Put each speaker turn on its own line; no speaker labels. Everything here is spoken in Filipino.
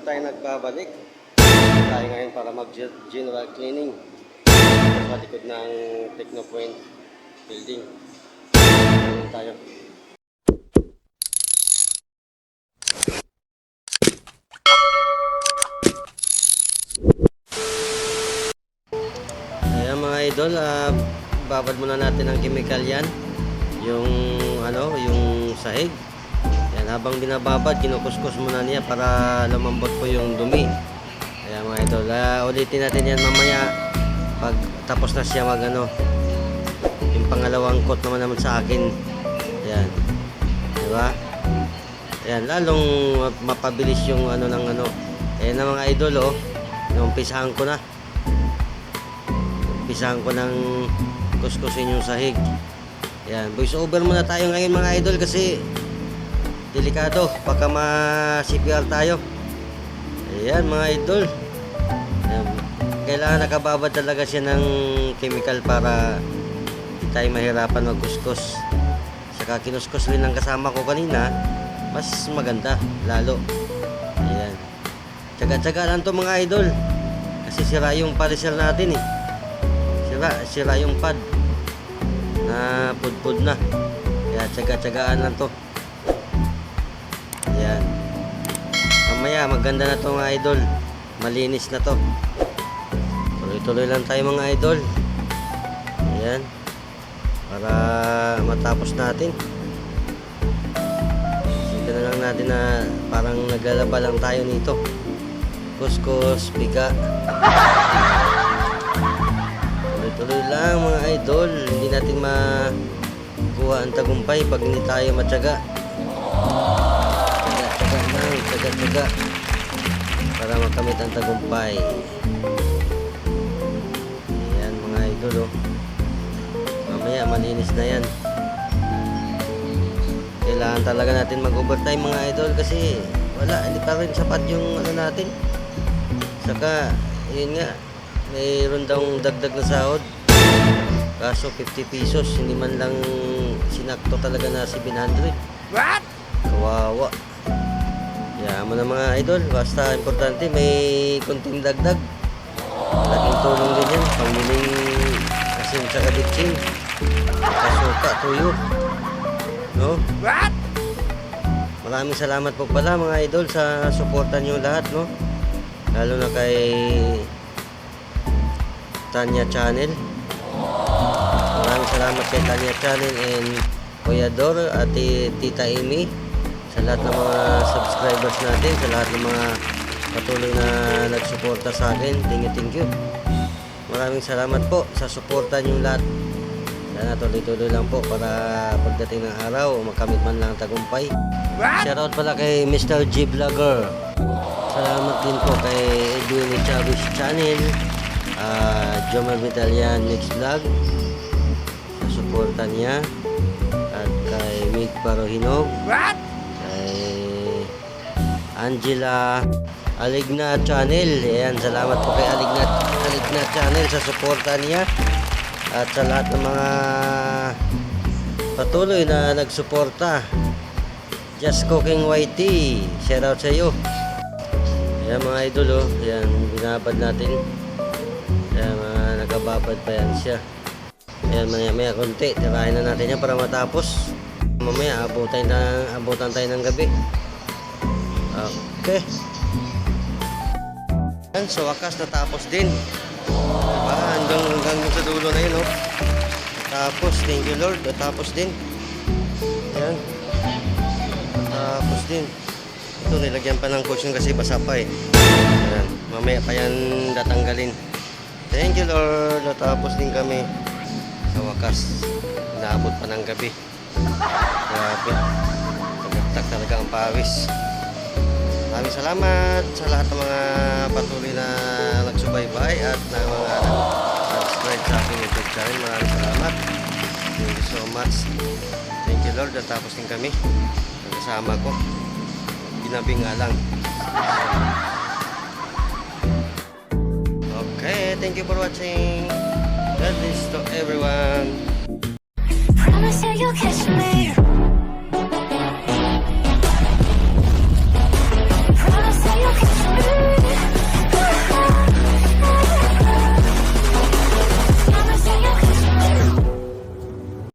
tayo nagbabalik. Tayo ngayon para mag-general cleaning sa likod ng Technopoint building. Ngayon tayo. Ayan mga idol, babad muna natin ang chemical yan. Yung sahig. Yan, habang binababad, kinukuskus muna niya para lumambot po yung dumi. Ayan mga idol, ulitin natin yan mamaya pag tapos na siya yung pangalawang coat naman sa akin. Ayan, diba? Ayan, lalong mapabilis yung ayan na mga idol, umpisahan ko ng kuskusin yung sahig. Ayan, voice over muna tayo ngayon mga idol kasi delikado, baka ma-CPR tayo. Ayan mga idol. Ayan, kailangan nakababad talaga siya ng chemical para hindi tayo mahirapan magkuskus. Saka kinuskus rin ng kasama ko kanina, mas maganda lalo. Ayan, tsaga-tsaga lang to mga idol kasi sira yung polisher natin sira yung pad na pudpud na, kaya tsaga-tsagaan lang to. Ayan, mamaya maganda na to mga idol, malinis na to. Tuloy-tuloy lang tayo mga idol. Ayan, para matapos natin. Sige na lang natin na parang naglalaba lang tayo nito. Kuskus, piga. Tuloy lang mga idol, hindi natin makuha ang tagumpay pag hindi tayo matyaga. Tsaga para makamit ang tagumpay. Ayan mga idol, mamaya malinis na yan. Kailangan talaga natin mag-overtime mga idol kasi hindi pa rin sapat yung natin. Saka yun nga, mayroon daw dagdag na sahod, kaso 50 pesos, hindi man lang sinakto talaga na 700. What? Kawawa. Kaya mo na mga idol, basta importante may kunting dagdag. Malaking tulong din yan, pangbiling asin tsaka bitsin, kasuka, tuyo, no? What? Maraming salamat po pala mga idol sa suporta nyo lahat, no? Lalo na kay Tanya Channel. Maraming salamat kay Tanya Channel and Kuya Dor at Tita Amy, sa lahat ng mga subscribers natin, sa lahat ng mga patuloy na nagsuporta sa akin. Thank you. Maraming salamat po sa suporta nyo lahat. Sana tuloy-tuloy lang po para pagdating ng araw makamit man lang tagumpay. Shoutout pala kay Mr. G Vlogger. Salamat din po kay Edwin Chavez Channel, Jomar Vitalian Mix Vlog sa suporta niya, at kay Mig Parohinog, kay Angela Aligna Channel. Ayan, salamat po kay Aligna Channel sa suporta niya, at sa lahat ng mga patuloy na nagsuporta. Just Cooking YT, shout out sa iyo. Ayan mga idol, ayan, binabad natin. Ayan, nagababad pa yan siya. Ayan, maya konti, tirahin na natin yan para matapos. Mamaya abutan tayo ng gabi. Okay. Ayan, sa wakas natapos din, diba? Hanggang sa dulo na yun, tapos, thank you Lord, natapos din. Ayan, natapos din. Ito, nilagyan pa ng cushion kasi basa pa. Ayan, mamaya pa yan tatanggalin. Thank you Lord, natapos din kami. Sa wakas, naabot pa ng gabi. Grabe, tagagtag talaga ang pawis. Maraming salamat sa lahat ng mga patuloy na nagsubaybay at ng mga subscribe sa aking YouTube channel. Maraming salamat. Thank you so much. Thank you Lord, natapos din kami. Kasama ko, ginabi nga lang. Okay, thank you for watching. God bless to everyone.
Promise you you'll catch me.